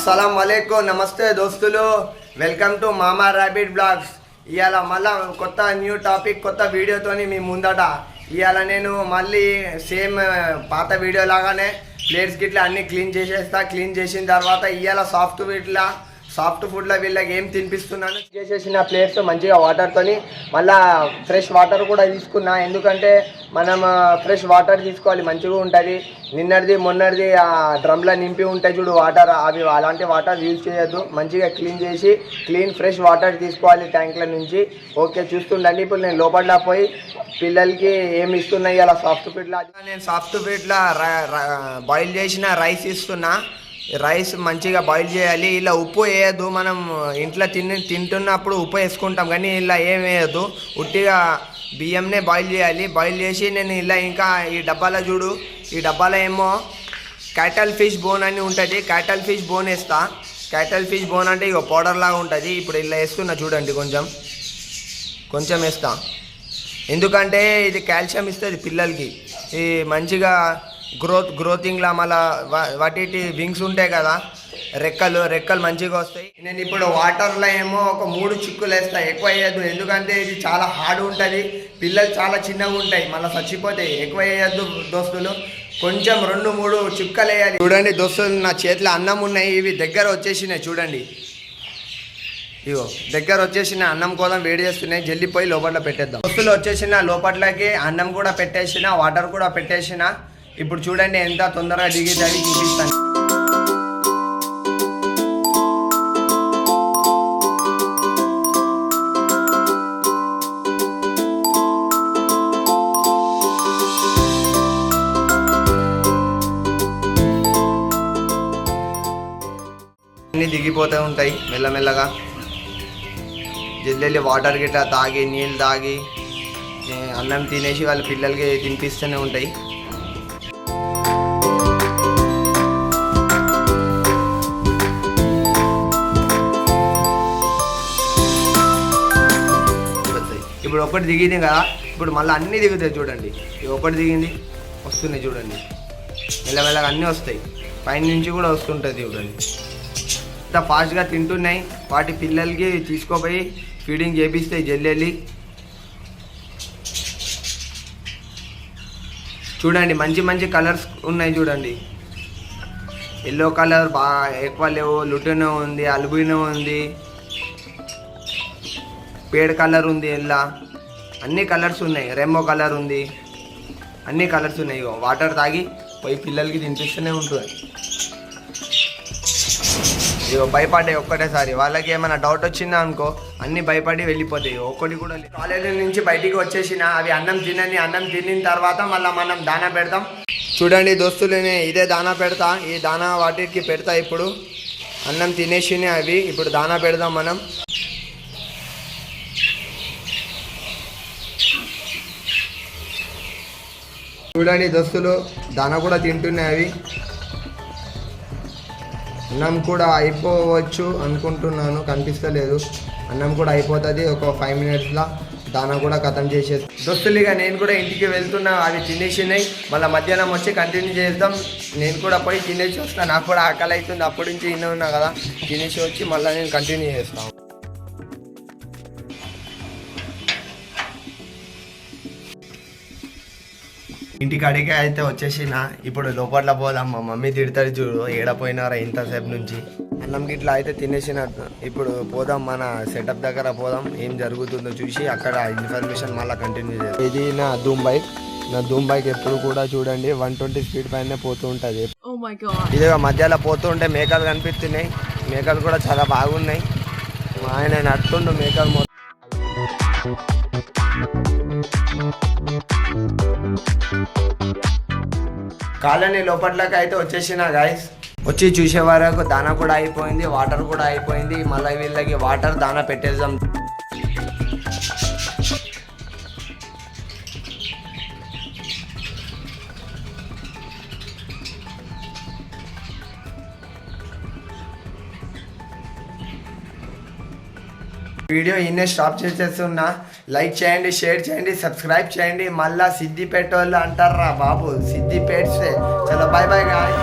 అస్సలం వాలేకుం నమస్తే దోస్తులు, వెల్కమ్ టు మామా ర్యాబిట్ బ్లాగ్స్. ఇవాళ మళ్ళీ కొత్త న్యూ టాపిక్ కొత్త వీడియోతోని మీ ముందట. ఇవాళ నేను మళ్ళీ సేమ్ పాత వీడియో లాగానే ప్లేట్స్ గిట్లా అన్నీ క్లీన్ చేసేస్తా. క్లీన్ చేసిన తర్వాత ఇవాళ సాఫ్ట్ ఫుడ్లో వీళ్ళకి ఏం తినిపిస్తున్నాను చేసేసిన ప్లేట్స్ మంచిగా వాటర్తోని మళ్ళీ ఫ్రెష్ వాటర్ కూడా తీసుకున్నా. ఎందుకంటే మనం ఫ్రెష్ వాటర్ తీసుకోవాలి, మంచిగా ఉంటుంది. నిన్నటిది మొన్నటిది ఆ డ్రమ్లో నింపి ఉంటాయి చూడు వాటర్, అవి అలాంటి వాటర్ యూజ్ చేయొద్దు. మంచిగా క్లీన్ చేసి ఫ్రెష్ వాటర్ తీసుకోవాలి ట్యాంక్ల నుంచి. ఓకే, చూస్తుండండి. ఇప్పుడు నేను లోపల పోయి పిల్లలకి ఏమి ఇస్తున్నాయి అలా సాఫ్ట్ ఫుడ్లో. నేను సాఫ్ట్ ఫుడ్లో బాయిల్ చేసిన రైస్ ఇస్తున్నా. రైస్ మంచిగా బాయిల్ చేయాలి. ఇలా ఉప్పు వేయద్దు. మనం ఇంట్లో తింటున్నప్పుడు ఉప్పు వేసుకుంటాం, కానీ ఇలా ఏం వేయద్దు. ఉట్టిగా బియ్యంనే బాయిల్ చేయాలి. బాయిల్ చేసి నేను ఇలా ఇంకా ఈ డబ్బాలో చూడు, ఈ డబ్బాలో ఏమో క్యాటల్ ఫిష్ బోన్ అని ఉంటుంది. క్యాటల్ ఫిష్ బోన్ వేస్తా. క్యాటల్ ఫిష్ బోన్ అంటే ఇక పౌడర్ లాగా ఉంటుంది. ఇప్పుడు ఇలా వేస్తున్నా చూడండి, కొంచెం వేస్తా. ఎందుకంటే ఇది కాల్షియం ఇస్తుంది పిల్లలకి. ఈ మంచిగా గ్రోతింగ్లా మళ్ళీ వాటి వింగ్స్ ఉంటాయి కదా, రెక్కలు మంచిగా వస్తాయి. నేను ఇప్పుడు వాటర్లో ఏమో ఒక 3 చిక్కులు వేస్తాను, ఎక్కువ వేయద్దు. ఎందుకంటే ఇది చాలా హార్డ్ ఉంటుంది, పిల్లలు చాలా చిన్నగా ఉంటాయి, మళ్ళీ చచ్చిపోతాయి. ఎక్కువ వేయద్దు దోస్తులు, కొంచెం 2-3 చిక్కలు వేయాలి. చూడండి దోస్తులు, నా చేతిలో అన్నం ఉన్నాయి, ఇవి దగ్గర వచ్చేసినాయి చూడండి. ఇగో దగ్గర వచ్చేసిన అన్నం కోసం వేడి చేస్తున్నాయి. జల్లిపోయి లోపల పెట్టేద్దాం. దోస్తులు వచ్చేసిన లోపట్లకి అన్నం కూడా పెట్టేసిన, వాటర్ కూడా పెట్టేసిన. ఇప్పుడు చూడండి ఎంత తొందరగా దిగుతుంది చూపిస్తాను. అన్నీ దిగిపోతూ ఉంటాయి మెల్లమెల్లగా. జల్లి వాటర్ గిట్లా తాగి, నీళ్ళు తాగి, అన్నం తినేసి వాళ్ళ పిల్లలకి తినిపిస్తూనే ఉంటాయి. ఇప్పుడు ఒకటి దిగింది కదా, ఇప్పుడు మళ్ళీ అన్నీ దిగుతాయి చూడండి. ఒకటి దిగింది, వస్తున్నాయి చూడండి, మెల్లమెల్లగా అన్నీ వస్తాయి. పైన నుంచి కూడా వస్తుంటుంది చూడండి. ఇంత ఫాస్ట్గా తింటున్నాయి. వాటి పిల్లలకి తీసుకోపోయి ఫీడింగ్ చేపిస్తాయి జల్లెళ్ళి. చూడండి మంచి కలర్స్ ఉన్నాయి చూడండి. ఎల్లో కలర్ బాగా ఎక్కువ లేవు, లుటెనో ఉంది, అల్బినో ఉంది, పేడ్ కలర్ ఉంది, ఎల్లా అన్ని కలర్స్ ఉన్నాయి, రెయిన్బో కలర్ ఉంది, అన్ని కలర్స్ ఉన్నాయి. వాటర్ తాగి పోయి పిల్లలకి తినిపిస్తూనే ఉంటుంది. ఇగో భయపడ్డాయి ఒక్కటేసారి. వాళ్ళకి ఏమైనా డౌట్ వచ్చిందా అనుకో, అన్నీ భయపడి వెళ్ళిపోతాయి. ఒక్కటి కూడా కాలేజీ నుంచి బయటికి వచ్చేసిన అవి అన్నం తినిన తర్వాత మళ్ళీ మనం దానా పెడతాం. చూడండి దోస్తులనే ఇదే దానా పెడతా. ఈ దానా వాటికి పెడతా. ఇప్పుడు అన్నం తినేసినాయి అవి, ఇప్పుడు దానా పెడదాం మనం. చూడండి దోస్తులు, దానా కూడా తింటున్నాయి అవి. అన్నం కూడా అయిపోవచ్చు అనుకుంటున్నాను, కనిపిస్తలేదు. అన్నం కూడా అయిపోతుంది ఒక 5 మినిట్స్లో. దానా కూడా ఖతం చేసేది దోస్తులుగా. నేను కూడా ఇంటికి వెళ్తున్నా, అవి తినేసినాయి. మళ్ళీ మధ్యాహ్నం వచ్చి కంటిన్యూ చేద్దాం. నేను కూడా పోయి తినేసి వస్తాను, నాకు కూడా ఆకలి అవుతుంది. అప్పటి నుంచి ఇన్న ఉన్నా కదా, తినేసి వచ్చి మళ్ళీ నేను కంటిన్యూ చేస్తాను. ఇంటికాడికి అయితే వచ్చేసిన. ఇప్పుడు లోపల పోదాం. మా మమ్మీ తిడతాడు చూడు, ఏడపోయినారా ఇంతసేపు నుంచి. అన్నం గిట్లా అయితే తినేసినట్టు. ఇప్పుడు పోదాం, మన సెటప్ దగ్గర పోదాం, ఏం జరుగుతుందో చూసి అక్కడ ఇన్ఫర్మేషన్ మళ్ళీ కంటిన్యూ చేద్దాం. ఇది నా ధూమ్ బైక్ ఎప్పుడు కూడా చూడండి 120 స్పీడ్ పైనే పోతూ ఉంటుంది. ఇదే మధ్యలో పోతూ ఉంటే మేకలు కనిపిస్తున్నాయి. మేకలు కూడా చాలా బాగున్నాయి. ఆయన నడుతుండు మేకలు మొత్తం. కాలనీ లోపట్లోకి అయితే వచ్చేసిన గాయస్. వచ్చి చూసే వరకు దానా కూడా అయిపోయింది, వాటర్ కూడా అయిపోయింది. మళ్ళీ వీళ్ళకి వాటర్ దానా పెట్టేద్దాం. వీడియో ఇన్నే స్టాప్ చేసేస్తున్నా. లైక్ చేయండి, షేర్ చేయండి, సబ్స్క్రైబ్ చేయండి. మళ్ళీ సిద్దిపేట వాళ్ళు అంటారా బాబు, సిద్దిపేట. చలో బాయ్ బాయ్ గాయ్.